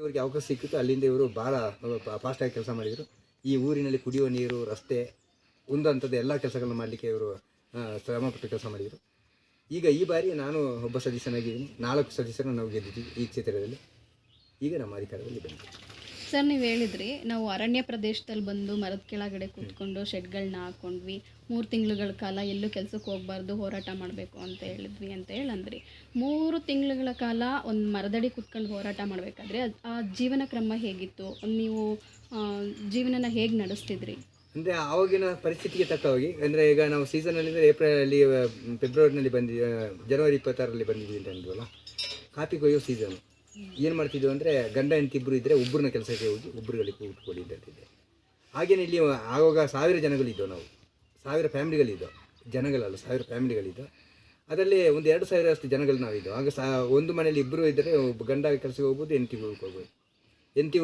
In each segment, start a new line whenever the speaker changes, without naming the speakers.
ಇವರಿಗೆ ಅವಕಾಶ ಸಿಕ್ಕಿತ್ತು. ಅಲ್ಲಿಂದ ಇವರು ಭಾಳ ಫಾಸ್ಟಾಗಿ ಕೆಲಸ ಮಾಡಿದರು. ಈ ಊರಿನಲ್ಲಿ ಕುಡಿಯುವ ನೀರು, ರಸ್ತೆ, ಒಂದಂಥದ್ದು ಎಲ್ಲ ಕೆಲಸಗಳನ್ನು ಮಾಡಲಿಕ್ಕೆ ಇವರು ಶ್ರಮಪಟ್ಟು ಕೆಲಸ ಮಾಡಿದರು. ಈಗ ಈ ಬಾರಿ ನಾನು ಒಬ್ಬ ಸದಸ್ಯನಾಗಿದ್ದೀನಿ. 4 ಸದಸ್ಯರನ್ನು ನಾವು ಗೆದ್ದಿದ್ದೀವಿ ಈ ಕ್ಷೇತ್ರದಲ್ಲಿ. ಈಗ ನಮ್ಮ ಅಧಿಕಾರದಲ್ಲಿ ಬಂದಿದ್ದೀವಿ.
ಸರ್, ನೀವು ಹೇಳಿದ್ರಿ ನಾವು ಅರಣ್ಯ ಪ್ರದೇಶದಲ್ಲಿ ಬಂದು ಮರದ ಕೆಳಗಡೆ ಕೂತ್ಕೊಂಡು ಶೆಡ್ಗಳನ್ನ ಹಾಕ್ಕೊಂಡ್ವಿ, 3 ತಿಂಗಳುಗಳ ಕಾಲ ಎಲ್ಲೂ ಕೆಲಸಕ್ಕೆ ಹೋಗಬಾರ್ದು, ಹೋರಾಟ ಮಾಡಬೇಕು ಅಂತ ಹೇಳಿದ್ವಿ ಅಂತ ಹೇಳಂದ್ರಿ. 3 ತಿಂಗಳುಗಳ ಕಾಲ ಒಂದು ಮರದಡಿ ಕೂತ್ಕೊಂಡು ಹೋರಾಟ ಮಾಡಬೇಕಾದ್ರೆ ಆ ಜೀವನ ಕ್ರಮ ಹೇಗಿತ್ತು? ನೀವು ಜೀವನನ ಹೇಗೆ ನಡೆಸ್ತಿದ್ರಿ?
ಅಂದರೆ ಆವಾಗಿನ ಪರಿಸ್ಥಿತಿಗೆ ತಕ್ಕವಾಗಿ, ಅಂದರೆ ಈಗ ನಾವು ಸೀಸನಲ್ಲಿಂದರೆ ಏಪ್ರಿಲಲ್ಲಿ, ಫೆಬ್ರವರಿನಲ್ಲಿ ಜನವರಿ 26ರಲ್ಲಿ ಬಂದಿದ್ವಿ ಅಂತ ಅಂದ್ವಲ್ಲ, ಕಾಫಿ ಕೊಯ್ಯೋ ಸೀಸನು. ಏನು ಮಾಡ್ತಿದ್ವು ಅಂದರೆ ಗಂಡ ಹೆಂಡತಿ ಇಬ್ಬರು ಇದ್ದರೆ ಒಬ್ಬರನ್ನ ಕೆಲಸಕ್ಕೆ ಹೋಗಿ ಒಬ್ಬರುಗಳಿಗೆ ಕೂತ್ಕೊಳ್ಳಿ ಅಂತಿದ್ದೆ. ಹಾಗೇನೆ ಇಲ್ಲಿ ಆವಾಗ 1000 ಜನಗಳಿದ್ದವು. ನಾವು 1000 ಫ್ಯಾಮಿಲಿಗಳಿದ್ದವು. ಜನಗಳಲ್ಲ, 1000 ಫ್ಯಾಮಿಲಿಗಳಿದ್ದವು. ಅದರಲ್ಲಿ ಒಂದು 2000 ಅಷ್ಟು ಜನಗಳು ನಾವಿದ್ದವು. ಆಗ ಒಂದು ಮನೇಲಿ ಇಬ್ಬರು ಇದ್ದರೆ ಗಂಡ ಕೆಲಸಕ್ಕೆ ಹೋಗ್ಬೋದು, ಹೆಂಡತಿ ಉಳ್ಕೊಳ್ಬೋದು. ಹೆಂಡತಿ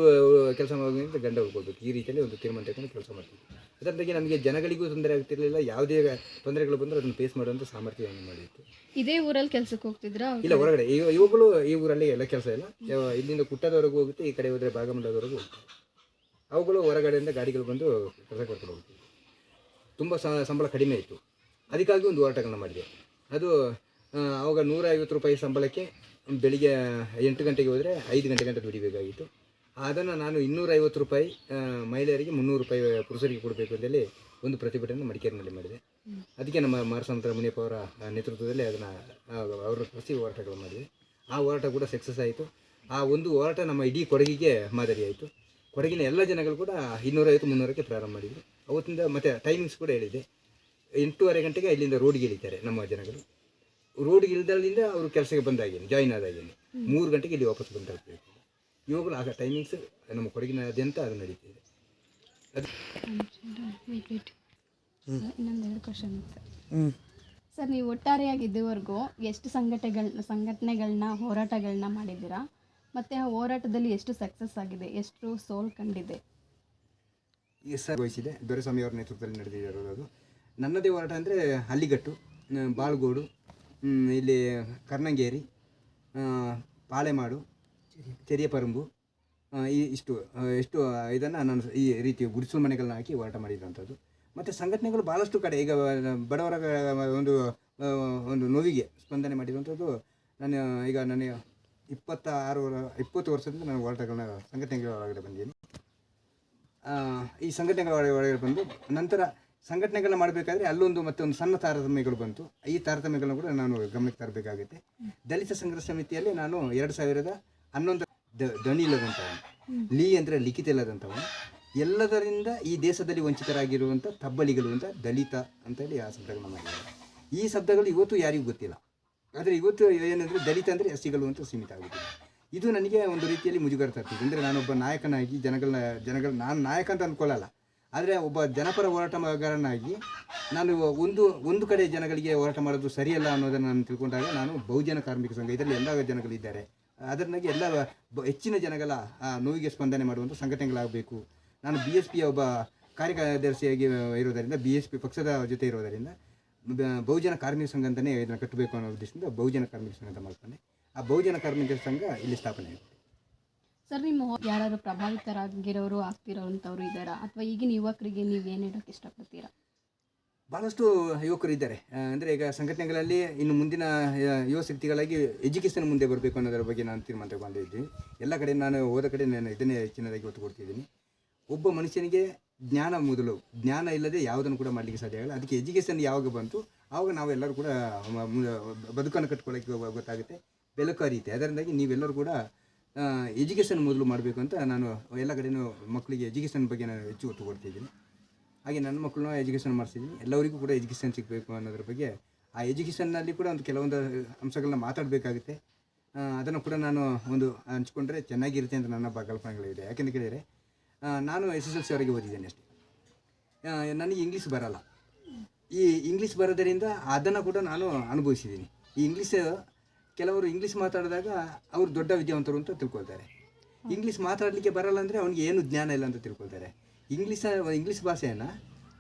ಕೆಲಸ ಮಾಡೋದ್ರಿಂದ ಗಂಡ ಉಳ್ಕೊಳ್ಬೇಕು. ಈ ರೀತಿಯಲ್ಲಿ ಒಂದು ತೀರ್ಮಾನ ತಗೊಂಡು ಕೆಲಸ ಮಾಡ್ತೀವಿ. ಅದರಿಂದಾಗಿ ನಮಗೆ ಜನಗಳಿಗೂ ತೊಂದರೆ ಆಗ್ತಿರಲಿಲ್ಲ. ಯಾವುದೇ ತೊಂದರೆಗಳು ಬಂದರೂ ಅದನ್ನು ಫೇಸ್ ಮಾಡುವಂಥ ಸಾಮರ್ಥ್ಯವನ್ನು ಮಾಡಿತ್ತು.
ಇದೇ ಊರಲ್ಲಿ ಕೆಲಸಕ್ಕೆ ಹೋಗ್ತಿದ್ರಾ?
ಇಲ್ಲ, ಹೊರಗಡೆ. ಇವುಗಳು ಈ ಊರಲ್ಲಿ ಎಲ್ಲ ಕೆಲಸ ಇಲ್ಲ. ಇಲ್ಲಿಂದ ಕುಟ್ಟದವರೆಗೂ ಹೋಗುತ್ತೆ, ಈ ಕಡೆ ಹೋದರೆ ಭಾಗಮಂಡಲದವರೆಗೂ ಹೋಗ್ತದೆ. ಅವುಗಳು ಹೊರಗಡೆಯಿಂದ ಗಾಡಿಗಳು ಬಂದು ಕೆಲಸ ಕೊಡ್ಕೊಂಡು ಹೋಗ್ತೀವಿ. ತುಂಬ ಸಂಬಳ ಕಡಿಮೆ ಇತ್ತು. ಅದಕ್ಕಾಗಿ ಒಂದು ಹೋರಾಟಗಳನ್ನ ಮಾಡಿದೆ. ಅದು ಆವಾಗ 150 ರೂಪಾಯಿ ಸಂಬಳಕ್ಕೆ ಬೆಳಿಗ್ಗೆ 8 ಗಂಟೆಗೆ ಹೋದರೆ 5 ಗಂಟೆ ದುಡಿಬೇಕಾಗಿತ್ತು. ಅದನ್ನು ನಾನು 250 ರೂಪಾಯಿ ಮಹಿಳೆಯರಿಗೆ, 300 ರೂಪಾಯಿ ಪುರುಷರಿಗೆ ಕೊಡಬೇಕು ಅಂತೇಳಿ ಒಂದು ಪ್ರತಿಭಟನೆ ಮಡಿಕೇರಿನಲ್ಲಿ ಮಾಡಿದೆ. ಅದಕ್ಕೆ ನಮ್ಮ ಮಾರಸಾಮಂತರ ಮುನಿಯಪ್ಪ ಅವರ ನೇತೃತ್ವದಲ್ಲಿ ಅದನ್ನು ಅವರು ಕೃಷಿ ಹೋರಾಟಗಳು ಮಾಡಿದೆ. ಆ ಹೋರಾಟ ಕೂಡ ಸಕ್ಸಸ್ ಆಯಿತು. ಆ ಒಂದು ಹೋರಾಟ ನಮ್ಮ ಇಡೀ ಕೊಡಗಿಗೆ ಮಾದರಿಯಾಯಿತು. ಕೊಡಗಿನ ಎಲ್ಲ ಜನಗಳು ಕೂಡ 250-300ಕ್ಕೆ ಪ್ರಾರಂಭ ಮಾಡಿದರು. ಅವತ್ತಿಂದ ಮತ್ತು ಟೈಮಿಂಗ್ಸ್ ಕೂಡ ಹೇಳಿದೆ. 8:30 ಗಂಟೆಗೆ ಇಲ್ಲಿಂದ ರೋಡ್ಗೆ ಇಳಿತಾರೆ ನಮ್ಮ ಜನಗಳು. ರೋಡ್ಗೆ ಇಳಿದಲ್ಲಿಂದ ಅವರು ಕೆಲಸಕ್ಕೆ ಬಂದಾಗೇನೆ, ಜಾಯಿನ್ ಆದಾಗೇನೆ 3 ಗಂಟೆಗೆ ಇಲ್ಲಿ ವಾಪಸ್ ಬಂದಾಗಬೇಕು. ಇವುಗಳು ಆಗ ಟೈಮಿಂಗ್ಸ್ ನಮ್ಮ ಕೊಡಗಿನಾದ್ಯಂತ ಅದು ನಡೀತಿದೆ.
ಇನ್ನೊಂದೆರಡು ಕ್ವಶನ್ ಇತ್ತು ಸರ್. ನೀವು ಒಟ್ಟಾರೆಯಾಗಿ ಇದುವರೆಗೂ ಎಷ್ಟು ಸಂಘಟನೆಗಳನ್ನ ಹೋರಾಟಗಳನ್ನ ಮಾಡಿದ್ದೀರಾ? ಮತ್ತು ಆ ಹೋರಾಟದಲ್ಲಿ ಎಷ್ಟು ಸಕ್ಸಸ್ ಆಗಿದೆ, ಎಷ್ಟು ಸೋಲ್ ಕಂಡಿದೆ?
ವಹಿಸಿದೆ. ದೊರೆಸ್ವಾಮಿ ಅವರ ನೇತೃತ್ವದಲ್ಲಿ ನಡೆದಿರೋದು. ನನ್ನದೇ ಹೋರಾಟ ಅಂದರೆ ಹಳ್ಳಿಗಟ್ಟು, ಬಾಳ್ಗೋಡು, ಇಲ್ಲಿ ಕರ್ನಂಗೇರಿ, ಪಾಳೆಮಾಡು, ಚೆರಿಯಪರಂಬು, ಇಷ್ಟು ಇದನ್ನು ನಾನು ಈ ರೀತಿ ಗುಡಿಸಲು ಮನೆಗಳನ್ನ ಹಾಕಿ ಹೋರಾಟ ಮಾಡಿದಂಥದ್ದು. ಮತ್ತು ಸಂಘಟನೆಗಳು ಭಾಳಷ್ಟು ಕಡೆ ಈಗ ಬಡವರ ಒಂದು ನೋವಿಗೆ ಸ್ಪಂದನೆ ಮಾಡಿರುವಂಥದ್ದು. ನಾನು 20 ವರ್ಷದಿಂದ ನಾನು ಹೋರಾಟಗಳನ್ನ ಸಂಘಟನೆಗಳ ಒಳಗಡೆ ಬಂದಿದ್ದೀನಿ. ಈ ಸಂಘಟನೆಗಳ ಒಳಗಡೆ ಬಂದು ನಂತರ ಸಂಘಟನೆಗಳನ್ನ ಮಾಡಬೇಕಾದ್ರೆ ಅಲ್ಲೊಂದು ಮತ್ತೊಂದು ಸಣ್ಣ ತಾರತಮ್ಯಗಳು ಬಂತು. ಈ ತಾರತಮ್ಯಗಳನ್ನ ಕೂಡ ನಾನು ಗಮನಕ್ಕೆ ತರಬೇಕಾಗುತ್ತೆ. ದಲಿತ ಸಂಘರ್ಷ ಸಮಿತಿಯಲ್ಲಿ ನಾನು 2011 ದಣಿ ಇಲ್ಲದಂಥವನು, ಲೀ ಅಂದರೆ ಲಿಖಿತ ಇಲ್ಲದಂಥವನು, ಎಲ್ಲದರಿಂದ ಈ ದೇಶದಲ್ಲಿ ವಂಚಿತರಾಗಿರುವಂಥ ತಬ್ಬಲಿಗಳು ಅಂತ ದಲಿತ ಅಂತೇಳಿ ಆ ಶಬ್ದಗಳನ್ನ ಮಾಡಿದ್ದಾರೆ. ಈ ಶಬ್ದಗಳು ಇವತ್ತು ಯಾರಿಗೂ ಗೊತ್ತಿಲ್ಲ. ಆದರೆ ಇವತ್ತು ಏನಂದರೆ ದಲಿತ ಅಂದರೆ ಎಸ್ಸಿಗಳು ಅಂತ ಸೀಮಿತ ಆಗುತ್ತಿದೆ. ಇದು ನನಗೆ ಒಂದು ರೀತಿಯಲ್ಲಿ ಮುಜುಗರ ತರ್ತಿದೆ. ಅಂದರೆ ನಾನೊಬ್ಬ ನಾಯಕನಾಗಿ ಜನಗಳ ನಾನು ನಾಯಕ ಅಂತ ಅಂದ್ಕೊಳ್ಳಲ್ಲ, ಆದರೆ ಒಬ್ಬ ಜನಪರ ಹೋರಾಟಗಾರನಾಗಿ ನಾನು ಒಂದು ಕಡೆ ಜನಗಳಿಗೆ ಹೋರಾಟ ಮಾಡೋದು ಸರಿಯಲ್ಲ ಅನ್ನೋದನ್ನು ನಾನು ತಿಳ್ಕೊಂಡಾಗ ನಾನು ಬಹುಜನ ಕಾರ್ಮಿಕ ಸಂಘ, ಇದರಲ್ಲಿ ಎಲ್ಲ ಜನಗಳಿದ್ದಾರೆ, ಅದನ್ನಾಗಿ ಎಲ್ಲ ಹೆಚ್ಚಿನ ಜನಗಳ ನೋವಿಗೆ ಸ್ಪಂದನೆ ಮಾಡುವಂಥ ಸಂಘಟನೆಗಳಾಗಬೇಕು. ನಾನು BSPಯ ಒಬ್ಬ ಕಾರ್ಯದರ್ಶಿಯಾಗಿ ಇರೋದರಿಂದ, BSP ಪಕ್ಷದ ಜೊತೆ ಇರೋದರಿಂದ ಬಹುಜನ ಕಾರ್ಮಿಕ ಸಂಘ ಅಂತಲೇ ಇದನ್ನು ಕಟ್ಟಬೇಕು ಅನ್ನೋ ಉದ್ದೇಶದಿಂದ ಬಹುಜನ ಕಾರ್ಮಿಕ ಸಂಘ ಅಂತ ಮಾಡ್ತಾನೆ. ಆ ಬಹುಜನ ಕಾರ್ಮಿಕ ಸಂಘ ಇಲ್ಲಿ ಸ್ಥಾಪನೆ ಆಗಿದೆ.
ಸರ್, ನಿಮ್ಮ ಯಾರಾದರೂ ಪ್ರಭಾವಿತರಾಗಿರೋರು ಆಗ್ತಿರೋವಂಥವ್ರು ಇದ್ದಾರಾ? ಅಥವಾ ಈಗಿನ ಯುವಕರಿಗೆ ನೀವೇನು ಹೇಳೋಕ್ಕೆ ಇಷ್ಟಪಡ್ತೀರಾ?
ಭಾಳಷ್ಟು ಯುವಕರು ಇದ್ದಾರೆ. ಅಂದರೆ ಈಗ ಸಂಘಟನೆಗಳಲ್ಲಿ ಇನ್ನು ಮುಂದಿನ ಯುವ ಶಕ್ತಿಗಳಾಗಿ ಎಜುಕೇಷನ್ ಮುಂದೆ ಬರಬೇಕು ಅನ್ನೋದರ ಬಗ್ಗೆ ನಾನು ತೀರ್ಮಾನ ತಗೊಂಡಿದ್ದೀನಿ. ಎಲ್ಲ ಕಡೆ ನಾನು ಹೋದ ಕಡೆ ನಾನು ಇದನ್ನೇ ಹೆಚ್ಚಿನದಾಗಿ ಒತ್ತು ಕೊಡ್ತಿದ್ದೀನಿ. ಒಬ್ಬ ಮನುಷ್ಯನಿಗೆ ಜ್ಞಾನ ಮೊದಲು. ಜ್ಞಾನ ಇಲ್ಲದೆ ಯಾವುದನ್ನು ಕೂಡ ಮಾಡಲಿಕ್ಕೆ ಸಾಧ್ಯ ಆಗಲ್ಲ. ಅದಕ್ಕೆ ಎಜುಕೇಷನ್ ಯಾವಾಗ ಬಂತು ಆವಾಗ ನಾವೆಲ್ಲರೂ ಕೂಡ ಬದುಕನ್ನು ಕಟ್ಕೊಳ್ಳೋಕ್ಕೆ ಗೊತ್ತಾಗುತ್ತೆ, ಬೆಳಕು ಅರಿಯುತ್ತೆ. ಅದರಿಂದಾಗಿ ನೀವೆಲ್ಲರೂ ಕೂಡ ಎಜುಕೇಷನ್ ಮೊದಲು ಮಾಡಬೇಕು ಅಂತ ನಾನು ಎಲ್ಲ ಕಡೆಯೂ ಮಕ್ಕಳಿಗೆ ಎಜುಕೇಷನ್ ಬಗ್ಗೆ ನಾನು ಹೆಚ್ಚು ಒತ್ತು ಕೊಡ್ತಿದ್ದೀನಿ. ಹಾಗೆ ನನ್ನ ಮಕ್ಕಳನ್ನ ಎಜುಕೇಷನ್ ಮಾಡಿಸಿದ್ದೀನಿ. ಎಲ್ಲರಿಗೂ ಕೂಡ ಎಜುಕೇಷನ್ ಸಿಗಬೇಕು ಅನ್ನೋದ್ರ ಬಗ್ಗೆ ಆ ಎಜುಕೇಷನ್ನಲ್ಲಿ ಕೂಡ ಒಂದು ಕೆಲವೊಂದು ಅಂಶಗಳನ್ನ ಮಾತಾಡಬೇಕಾಗುತ್ತೆ. ಅದನ್ನು ಕೂಡ ನಾನು ಒಂದು ಹಂಚ್ಕೊಂಡ್ರೆ ಚೆನ್ನಾಗಿರುತ್ತೆ ಅಂತ ನನ್ನ ಕಲ್ಪನೆಗಳಿದೆ. ಯಾಕೆಂತ ಕೇಳಿದರೆ ನಾನು SSLC ವರೆಗೆ ಓದಿದ್ದೇನೆ ಅಷ್ಟೇ. ನನಗೆ ಇಂಗ್ಲೀಷ್ ಬರಲ್ಲ. ಈ ಇಂಗ್ಲೀಷ್ ಬರೋದರಿಂದ ಅದನ್ನು ಕೂಡ ನಾನು ಅನುಭವಿಸಿದ್ದೀನಿ. ಈ ಕೆಲವರು ಇಂಗ್ಲೀಷ್ ಮಾತಾಡಿದಾಗ ಅವರು ದೊಡ್ಡ ವಿದ್ಯಾವಂತರು ಅಂತ ತಿಳ್ಕೊಳ್ತಾರೆ. ಇಂಗ್ಲೀಷ್ ಮಾತಾಡಲಿಕ್ಕೆ ಬರಲ್ಲ ಅಂದರೆ ಅವನಿಗೆ ಏನು ಜ್ಞಾನ ಇಲ್ಲ ಅಂತ ತಿಳ್ಕೊಳ್ತಾರೆ. ಇಂಗ್ಲೀಷ್ ಭಾಷೆಯನ್ನು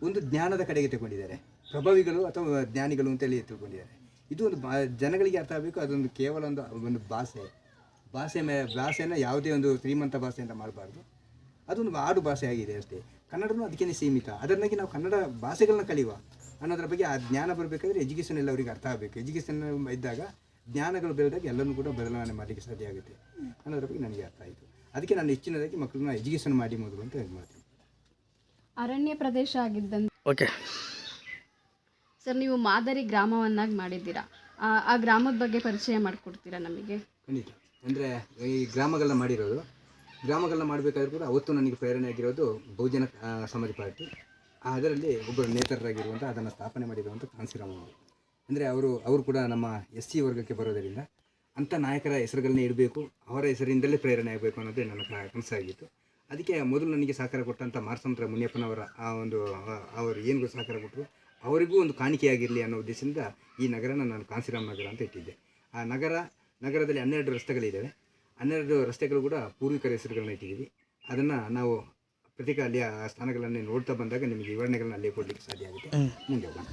ಒಂದು ಜ್ಞಾನದ ಕಡೆಗೆ ತಗೊಂಡಿದ್ದಾರೆ. ಪ್ರಭಾವಿಗಳು ಅಥವಾ ಜ್ಞಾನಿಗಳು ಅಂತೇಳಿ ತಿಳ್ಕೊಂಡಿದ್ದಾರೆ. ಇದು ಒಂದು ಜನಗಳಿಗೆ ಅರ್ಥ ಆಗಬೇಕು. ಅದೊಂದು ಕೇವಲ ಒಂದು ಭಾಷೆ. ಭಾಷೆನ ಯಾವುದೇ ಒಂದು ಶ್ರೀಮಂತ ಭಾಷೆ ಅಂತ ಮಾಡಬಾರ್ದು. ಅದೊಂದು ಆಡು ಭಾಷೆ ಆಗಿದೆ ಅಷ್ಟೇ. ಕನ್ನಡನೂ ಅದಕ್ಕೇ ಸೀಮಿತ. ಅದನ್ನಾಗಿ ನಾವು ಕನ್ನಡ ಭಾಷೆಗಳನ್ನ ಕಲಿಯುವ ಅನ್ನೋದ್ರ ಬಗ್ಗೆ ಆ ಜ್ಞಾನ ಬರಬೇಕಾದ್ರೆ ಎಜುಕೇಷನ್ ಎಲ್ಲ ಅವರಿಗೆ ಅರ್ಥ ಆಗಬೇಕು. ಎಜುಕೇಷನ್ ಇದ್ದಾಗ ಜ್ಞಾನಗಳು ಬೆಳೆದಾಗ ಎಲ್ಲರೂ ಕೂಡ ಬದಲಾವಣೆ ಮಾಡಲಿಕ್ಕೆ ಸಾಧ್ಯ ಆಗುತ್ತೆ ಅನ್ನೋದ್ರ ಬಗ್ಗೆ ನನಗೆ ಅರ್ಥ ಆಯಿತು. ಅದಕ್ಕೆ ನಾನು ಹೆಚ್ಚಿನದಾಗಿ ಮಕ್ಕಳನ್ನ ಎಜುಕೇಷನ್ ಮಾಡಿ ಮೊದಲು ಅಂತ ಇದು ಮಾಡ್ತೀನಿ.
ಅರಣ್ಯ ಪ್ರದೇಶ ಆಗಿದ್ದಂತೆ
ಓಕೆ
ಸರ್, ನೀವು ಮಾದರಿ ಗ್ರಾಮವನ್ನಾಗಿ ಮಾಡಿದ್ದೀರಾ. ಆ ಗ್ರಾಮದ ಬಗ್ಗೆ ಪರಿಚಯ ಮಾಡಿಕೊಡ್ತೀರಾ ನಮಗೆ?
ಖಂಡಿತ. ಅಂದರೆ ಈ ಗ್ರಾಮಗಳನ್ನ ಮಾಡಬೇಕಾದ್ರೂ ಕೂಡ ಅವತ್ತು ನನಗೆ ಪ್ರೇರಣೆ ಆಗಿರೋದು ಬಹುಜನ ಸಮಾಜ ಪಾರ್ಟಿ. ಅದರಲ್ಲಿ ಒಬ್ಬರು ನೇತಾರರಾಗಿರುವಂಥ ಅದನ್ನು ಸ್ಥಾಪನೆ ಮಾಡಿರುವಂಥ ಕಾಂಸಿರಾಮ್ ಅವರು. ಅಂದರೆ ಅವರು ಕೂಡ ನಮ್ಮ SC ವರ್ಗಕ್ಕೆ ಬರೋದರಿಂದ ಅಂಥ ನಾಯಕರ ಹೆಸರುಗಳನ್ನೇ ಇಡಬೇಕು, ಅವರ ಹೆಸರಿಂದಲೇ ಪ್ರೇರಣೆ ಆಗಬೇಕು ಅನ್ನೋದೇ ನನ್ನ ಕನಸಾಗಿತ್ತು. ಅದಕ್ಕೆ ಮೊದಲು ನನಗೆ ಸಹಕಾರ ಕೊಟ್ಟಂಥ ಮಾರ್ಸಂತ್ರ ಮುನಿಯಪ್ಪನವರ ಅವರು ಏನು ಸಹಕಾರ ಕೊಟ್ಟರು ಅವರಿಗೂ ಒಂದು ಕಾಣಿಕೆಯಾಗಿರಲಿ ಅನ್ನೋ ಉದ್ದೇಶದಿಂದ ಈ ನಗರನ ನಾನು ಕಾಂಸಿರಾಮ್ ನಗರ ಅಂತ ಇಟ್ಟಿದ್ದೆ. ಆ ನಗರದಲ್ಲಿ 12 ರಸ್ತೆಗಳಿದ್ದಾವೆ. 12 ರಸ್ತೆಗಳು ಕೂಡ ಪೂರ್ವಿಕರ ಹೆಸರುಗಳನ್ನ ಇಟ್ಟಿದ್ದೀವಿ. ಅದನ್ನು ನಾವು ಪ್ರತ್ಯೇಕ ಅಲ್ಲಿ ಆ ಸ್ಥಾನಗಳನ್ನು ನೋಡ್ತಾ ಬಂದಾಗ ನಿಮಗೆ ವಿವರಣೆಗಳನ್ನ ಅಲ್ಲೇ ಕೊಡಲಿಕ್ಕೆ ಸಾಧ್ಯ ಆಗುತ್ತೆ. ಮುಂದೆ ಹೋಗೋಣ.